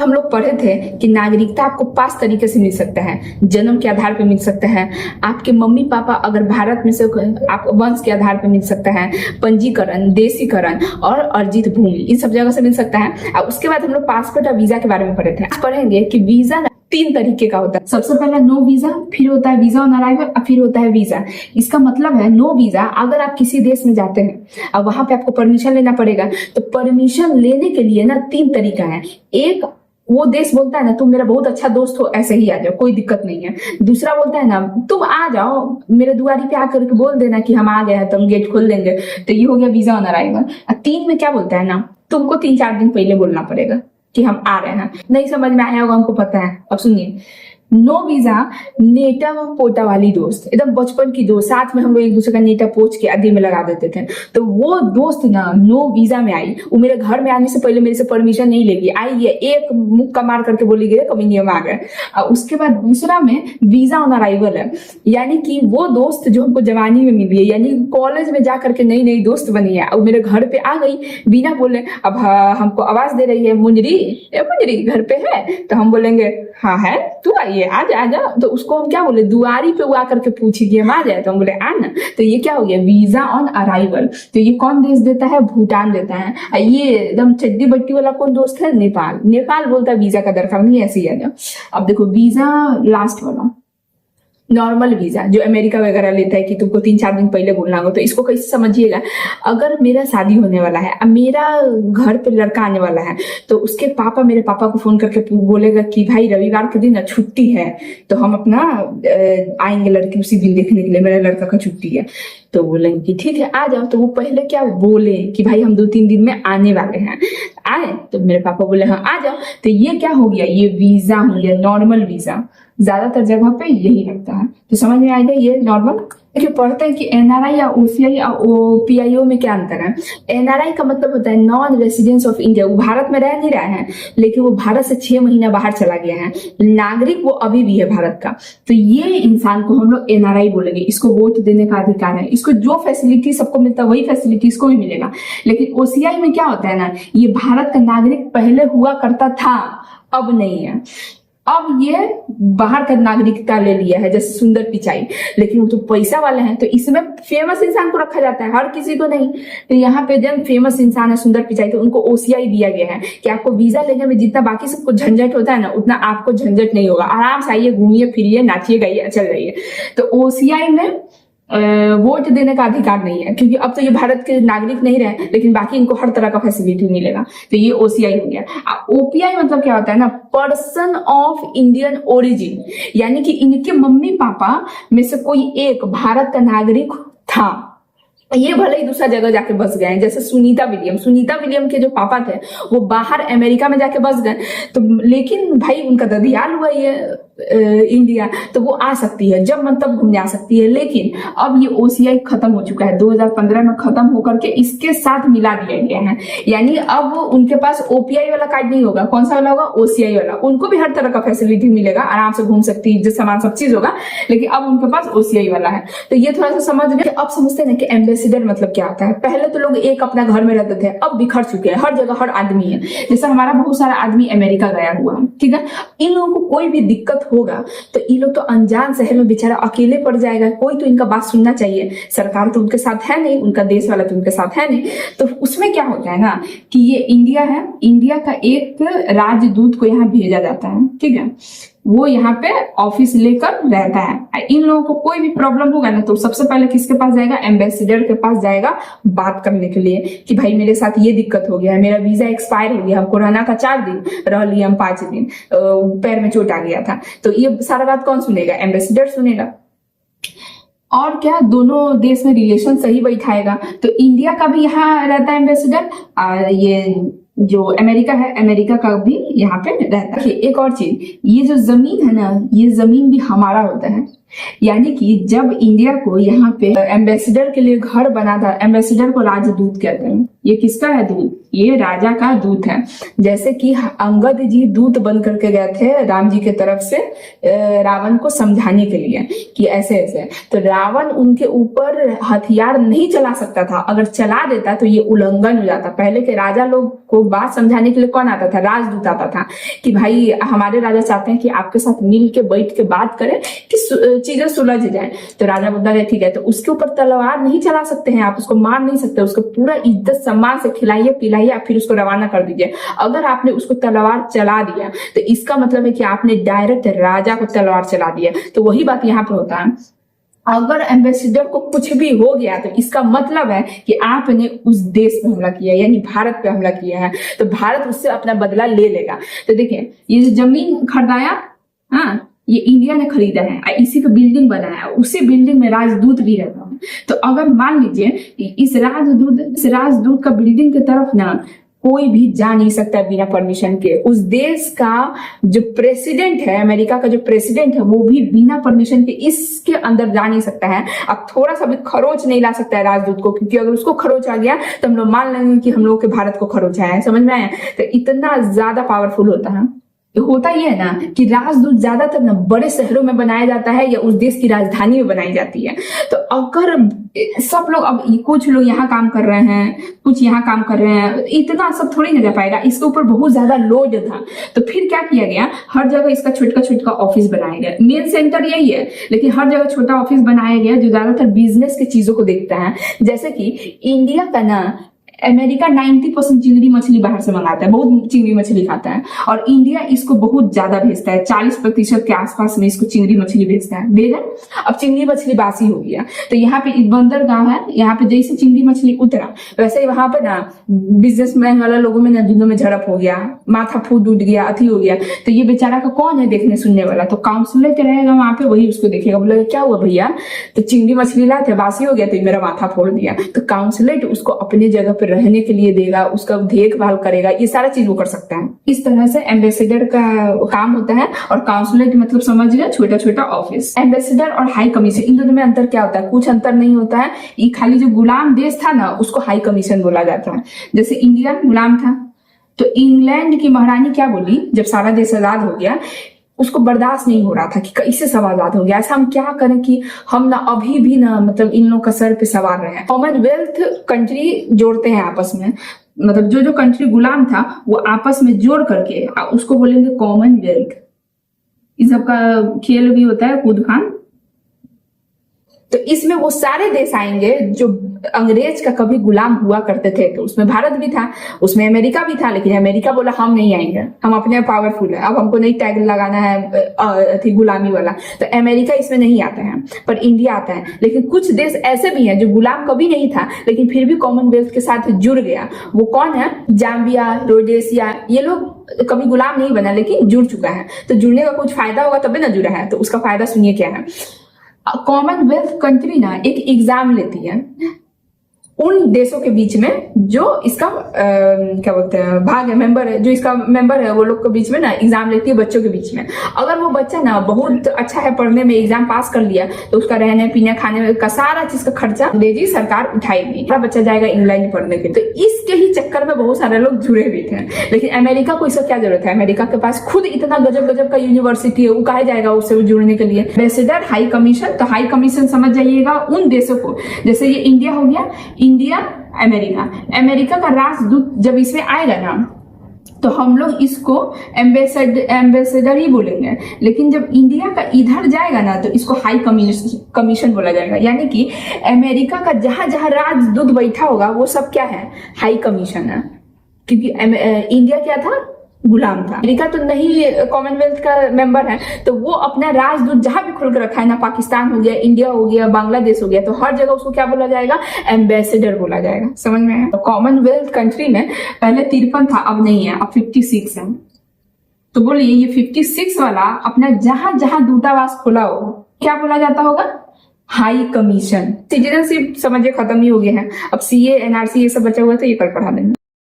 हम लोग पढ़े थे कि नागरिकता आपको 5 तरीके से मिल सकता है। जन्म के आधार पर मिल सकता है, आपके मम्मी पापा अगर भारत में से आप वंश के आधार पर मिल सकता है, पंजीकरण, देशीकरण और अर्जित भूमि, इन सब जगह से मिल सकता है। और उसके बाद हम लोग पासपोर्ट और वीजा के बारे में पढ़े थे। आज पढ़ेंगे कि वीजा 3 तरीके का होता है। सबसे पहला नो वीजा, फिर होता है वीजा ऑन अराइवल और फिर होता है वीजा। इसका मतलब है नो वीजा, अगर आप किसी देश में जाते हैं और वहां पे आपको परमिशन लेना पड़ेगा, तो परमिशन लेने के लिए ना 3 तरीका है। एक, वो देश बोलता है ना तुम मेरा बहुत अच्छा दोस्त हो, ऐसे ही आ जाओ, कोई दिक्कत नहीं है। दूसरा बोलता है ना तुम आ जाओ, मेरे दुआरी पे आकर के बोल देना कि हम आ गए हैं, तो हम गेट खोल देंगे। तो ये हो गया वीजा ऑन अराइवल। 3 में क्या बोलता है ना, तुमको 3-4 दिन पहले बोलना पड़ेगा कि हम आ रहे हैं। नहीं समझ में आया होगा, हमको पता है। अब सुनिए, नो वीजा, नेटा व पोटा वाली दोस्त, एकदम बचपन की दोस्त, साथ में हम लोग एक दूसरे का नेटा पोच के आदि में लगा देते थे। तो वो दोस्त ना नो वीजा में आई, वो मेरे घर में आने से पहले मेरे से परमिशन नहीं लेगी, आई है एक मुक्का मार करके बोली गई कमीनियम आ गए। और उसके बाद दूसरा में वीजा ऑन अराइवल है, यानी कि वो दोस्त जो हमको जवानी में मिली है, यानी कॉलेज में जा करके नई नई दोस्त बनी है और मेरे घर पे आ गई बिना बोले। अब हमको आवाज दे रही है, मुंजरी ए मुंजरी घर पे है, तो हम बोलेंगे हाँ है, तू आइए, आ जा। तो उसको हम क्या बोले, दुआरी पे वो आकर के पूछी कि हम आ जाए, तो हम बोले आ ना। तो ये क्या हो गया, वीजा ऑन अराइवल। तो ये कौन देश देता है, भूटान देता है। ये एकदम चड्डी बट्टी वाला कौन दोस्त है, नेपाल। नेपाल बोलता है वीजा का दरकार नहीं, ऐसे ही आ जाओ। अब देखो वीजा लास्ट वाला, नॉर्मल वीजा, जो अमेरिका वगैरह लेता है कि तुमको 3-4 दिन पहले बोलना होगा। तो इसको कैसे समझिएगा, अगर मेरा शादी होने वाला है, अब मेरा घर पे लड़का आने वाला है, तो उसके पापा मेरे पापा को फोन करके बोलेगा कि भाई रविवार के दिन छुट्टी है, तो हम अपना आएंगे लड़की उसी दिन देखने के लिए, मेरे लड़का का छुट्टी है। तो बोलेंगे कि ठीक है आ जाओ। तो वो पहले क्या बोले कि भाई हम 2-3 दिन में आने वाले हैं, आए। तो मेरे पापा बोले हाँ आ जाओ। तो ये क्या हो गया, ये वीजा हो गया, नॉर्मल वीजा। ज्यादातर जगह पे यही लगता है। तो समझ में आएगा ये नॉर्मल। देखिए पढ़ते हैं कि एनआरआई या ओसीआई या ओपीआईओ में क्या अंतर है। एनआरआई का मतलब होता है नॉन रेसिडेंस ऑफ इंडिया, वो भारत में रह नहीं रहा है, लेकिन वो भारत से 6 महीना बाहर चला गया है, नागरिक वो अभी भी है भारत का। तो ये इंसान को हम लोग एनआरआई बोलेंगे। इसको वोट देने का अधिकार है, इसको जो फैसिलिटी सबको मिलता है वही फैसिलिटी इसको भी मिलेगा। लेकिन ओसीआई में क्या होता है ना, ये भारत का नागरिक पहले हुआ करता था, अब नहीं है। अब ये बाहर का नागरिकता ले लिया है, जैसे सुंदर पिचाई, लेकिन वो तो पैसा वाले हैं, तो इसमें फेमस इंसान को रखा जाता है, हर किसी को नहीं। तो यहाँ पे जब फेमस इंसान है सुंदर पिचाई, तो उनको ओसीआई दिया गया है कि आपको वीजा लेने में जितना बाकी सबको झंझट होता है ना, उतना आपको झंझट नहीं होगा। आराम से आइए, घूमिए फिरिए, नाचिए गाइए, चल जाइए। तो ओसीआई में वोट देने का अधिकार नहीं है, क्योंकि अब तो ये भारत के नागरिक नहीं रहे, लेकिन बाकी इनको हर तरह का फैसिलिटी मिलेगा। तो ये ओसीआई हो गया। ओपीआई मतलब क्या होता है ना, पर्सन ऑफ इंडियन ओरिजिन, यानी कि इनके मम्मी पापा में से कोई एक भारत का नागरिक था, ये भले ही दूसरा जगह जाके बस गए। जैसे सुनीता विलियम के जो पापा थे वो बाहर अमेरिका में जाके बस गए, तो लेकिन भाई उनका ददियाल हुआ ये इंडिया, तो वो आ सकती है, जब मन तब घूमने आ सकती है। लेकिन अब ये ओसीआई खत्म हो चुका है, 2015 में खत्म होकर के इसके साथ मिला दिया गया है। यानी अब उनके पास ओपीआई वाला कार्ड नहीं होगा, कौन सा वाला होगा, ओसीआई वाला। उनको भी हर तरह का फैसिलिटी मिलेगा, आराम से घूम सकती है, इज्जत सामान सब चीज होगा, लेकिन अब उनके पास ओसीआई वाला है। तो ये थोड़ा सा समझ गए। अब समझते हैं कि एम्बेसडर मतलब क्या होता है। पहले तो लोग एक अपना घर में रहते थे, अब बिखर चुके हैं, हर जगह हर आदमी है। जैसे हमारा बहुत सारा आदमी अमेरिका गया हुआ है, ठीक है। इन लोगों को कोई भी दिक्कत होगा तो ये लोग तो अनजान शहर में बेचारा अकेले पड़ जाएगा, कोई तो इनका बात सुनना चाहिए। सरकार तो उनके साथ है नहीं, उनका देश वाला तो उनके साथ है नहीं। तो उसमें क्या होता है ना कि ये इंडिया है, इंडिया का एक राजदूत को यहाँ भेजा जाता है, ठीक है। वो यहाँ पे ऑफिस लेकर रहता है। इन लोगों को कोई भी प्रॉब्लम होगा ना, तो सबसे पहले किसके पास जाएगा, एम्बेसडर के पास जाएगा बात करने के लिए कि भाई मेरे साथ ये दिक्कत हो गया है, मेरा वीजा एक्सपायर हो गया, हमको रहना था 4 दिन, रह लिया हम 5 दिन, पैर में चोट आ गया था। तो ये सारा बात कौन सुनेगा, एम्बेसडर सुनेगा। और क्या, दोनों देश में रिलेशन सही बैठाएगा। तो इंडिया का भी यहाँ रहता है एम्बेसडर, ये जो अमेरिका है, अमेरिका का भी यहाँ पे रहता है। एक और चीज, ये जो जमीन है ना, ये जमीन भी हमारा होता है। यानी कि जब इंडिया को यहाँ पे एम्बेसडर के लिए घर बना था, एम्बेसडर को राजदूत कहते हैं। ये किसका है दूत? ये राजा का दूत है। जैसे कि अंगद जी दूत बन करके गए थे राम जी के तरफ से रावण को समझाने के लिए कि ऐसे ऐसे, तो रावण उनके ऊपर हथियार नहीं चला सकता था। अगर चला देता तो ये उल्लंघन हो जाता। पहले के राजा लोग को बात समझाने के लिए कौन आता था? राजदूत आता था कि भाई हमारे राजा चाहते हैं कि आपके साथ मिल के बैठ के बात करें कि चीजें सुलझ जाए। तो राजा बोलता है ठीक है, तो उसके ऊपर तलवार नहीं चला सकते हैं आप, उसको मार नहीं सकते, उसको पूरा इज्जत सम्मान से खिलाइए पिलाइए, फिर उसको रवाना कर दीजिए। अगर आपने उसको तलवार चला दिया तो इसका मतलब है कि आपने डायरेक्ट राजा को तलवार चला दिया। तो वही बात यहाँ पे होता है। अगर एम्बेसडर को कुछ भी हो गया तो इसका मतलब है कि आपने उस देश पे हमला किया, यानी भारत पे हमला किया है, तो भारत उससे अपना बदला ले लेगा। तो देखिए ये जो जमीन खरीदाया, हाँ, ये इंडिया ने खरीदा है, इसी का बिल्डिंग बनाया, उसी बिल्डिंग में राजदूत भी रहता है। तो अगर मान लीजिए इस राजदूत का बिल्डिंग की तरफ ना कोई भी जा नहीं सकता बिना परमिशन के। उस देश का जो प्रेसिडेंट है, अमेरिका का जो प्रेसिडेंट है, वो भी बिना परमिशन के इसके अंदर जा नहीं सकता है। अब थोड़ा सा भी खरोच नहीं ला सकता है राजदूत को, क्योंकि अगर उसको खरोच आ गया तो हम लोग मान लेंगे कि हम लोग के भारत को खरोच आया है। समझ में आया? तो इतना ज्यादा पावरफुल होता है। तो होता ही है ना कि राजदूत ज्यादातर ना बड़े शहरों में बनाया जाता है या उस देश की राजधानी में बनाई जाती है। तो अगर सब लोग, अब कुछ लोग यहाँ काम कर रहे हैं, कुछ यहाँ काम कर रहे हैं, इतना सब थोड़ी ना जा पाएगा। इसके ऊपर बहुत ज्यादा लोड था। तो फिर क्या किया गया, हर जगह इसका छोटा छोटा ऑफिस बनाया गया। मेन सेंटर यही है, लेकिन हर जगह छोटा ऑफिस बनाया गया जो ज्यादातर बिजनेस की चीजों को देखता है। जैसे कि इंडिया का ना, अमेरिका 90% चिंगड़ी मछली बाहर से मंगाता है, बहुत चिंगड़ी मछली खाता है, और इंडिया इसको बहुत ज्यादा भेजता है। 40% के आसपास में इसको चिंगड़ी मछली भेजता है। भेजा, अब चिंगड़ी मछली बासी हो गया, तो यहाँ पे बंदरगाह है, यहाँ पे जैसे चिंगड़ी मछली उतरा वैसे ही वहां पे ना बिजनेसमैन वाला लोगों में ना दोनों में झड़प हो गया, माथा फूट उठ गया, अथी हो गया। तो ये बेचारा का कौन है देखने सुनने वाला? तो काउंसलर के रहेगा वहां पे, वही उसको देखेगा, बोलेगा क्या हुआ भैया, तो चिंगड़ी मछली लाते बासी हो गया तो मेरा माथा फोड़ दिया। तो काउंसलर उसको अपने जगह पर रहने के लिए देगा, उसका देखभाल करेगा, ये सारा चीज वो कर सकता है। इस तरह से एम्बेसडर का काम होता है। और काउंसलर मतलब समझ गया, छोटा छोटा ऑफिस। एम्बेसडर और हाई कमीशन, इन दोनों में अंतर क्या होता है? कुछ अंतर नहीं होता है। ये खाली जो गुलाम देश था ना उसको हाई कमीशन बोला जाता है। जैसे इंडिया गुलाम था तो इंग्लैंड की महारानी क्या बोली जब सारा देश आजाद हो गया, उसको बर्दाश्त नहीं हो रहा था कि कैसे सब आजाद हो गया, ऐसा हम क्या करें कि हम ना अभी भी ना मतलब इन लोग का सर पे सवार रहे हैं। कॉमनवेल्थ कंट्री जोड़ते हैं आपस में, मतलब जो जो कंट्री गुलाम था वो आपस में जोड़ करके उसको बोलेंगे कॉमनवेल्थ। इस सबका खेल भी होता है कूद फान। तो इसमें वो सारे देश आएंगे जो अंग्रेज का कभी गुलाम हुआ करते थे। तो उसमें भारत भी था, उसमें अमेरिका भी था, लेकिन अमेरिका बोला हम नहीं आएंगे, हम अपने पावरफुल है, अब हमको नहीं टैग लगाना है थी गुलामी वाला। तो अमेरिका इसमें नहीं आता है, पर इंडिया आता है। लेकिन कुछ देश ऐसे भी हैं जो गुलाम कभी नहीं था लेकिन फिर भी कॉमनवेल्थ के साथ जुड़ गया। वो कौन है? जाम्बिया, रोडेशिया, ये लोग कभी गुलाम नहीं बना लेकिन जुड़ चुका है। तो जुड़ने का कुछ फायदा होगा तभी ना जुड़ा है। तो उसका फायदा सुनिए क्या है। कॉमनवेल्थ कंट्री ना एक एग्जाम लेती है उन देशों के बीच में जो इसका क्या बोलते हैं भाग है, मेंबर है, जो इसका मेंबर है वो लोग के बीच में ना एग्जाम लेती है बच्चों के बीच में। अगर वो बच्चा ना बहुत अच्छा है पढ़ने में, एग्जाम पास कर लिया, तो उसका रहने पीने खाने का सारा चीज का खर्चा अंग्रेजी सरकार उठाएगी। बच्चा जाएगा इंग्लैंड पढ़ने के लिए। तो इसके ही चक्कर में बहुत सारे लोग जुड़े हुए थे। लेकिन अमेरिका को इसका क्या जरूरत है? अमेरिका के पास खुद इतना गजब गजब का यूनिवर्सिटी है, वो कहा जाएगा उससे जुड़ने के लिए। Ambassador, high commission. तो हाई कमीशन समझ जाइएगा उन देशों को, जैसे ये इंडिया हो गया, इंडिया अमेरिका, अमेरिका का राजदूत जब इसमें आएगा ना तो हम लोग इसको एम्बेसडर ही बोलेंगे। लेकिन जब इंडिया का इधर जाएगा ना तो इसको हाई कमीशन बोला जाएगा। यानी कि अमेरिका का जहां जहां राजदूत बैठा होगा वो सब क्या है? हाई कमीशन है। क्योंकि इंडिया क्या था? गुलाम था। अमेरिका तो नहीं कॉमनवेल्थ का मेंबर है, तो वो अपना राजदूत जहां भी खोल कर रखा है ना, पाकिस्तान हो गया, इंडिया हो गया, बांग्लादेश हो गया, तो हर जगह उसको क्या बोला जाएगा? एम्बेसडर बोला जाएगा। समझ में आया? तो कॉमनवेल्थ कंट्री में पहले 53 था, अब नहीं है, अब 56 है। तो बोलिए ये 56 वाला अपना जहां जहां दूतावास खोला हो क्या बोला जाता होगा? High commission. सिटीजनशिप समझिए खत्म ही हो गया है। अब CA NRC ये सब बचा हुआ था, ये कल पढ़ा देंगे।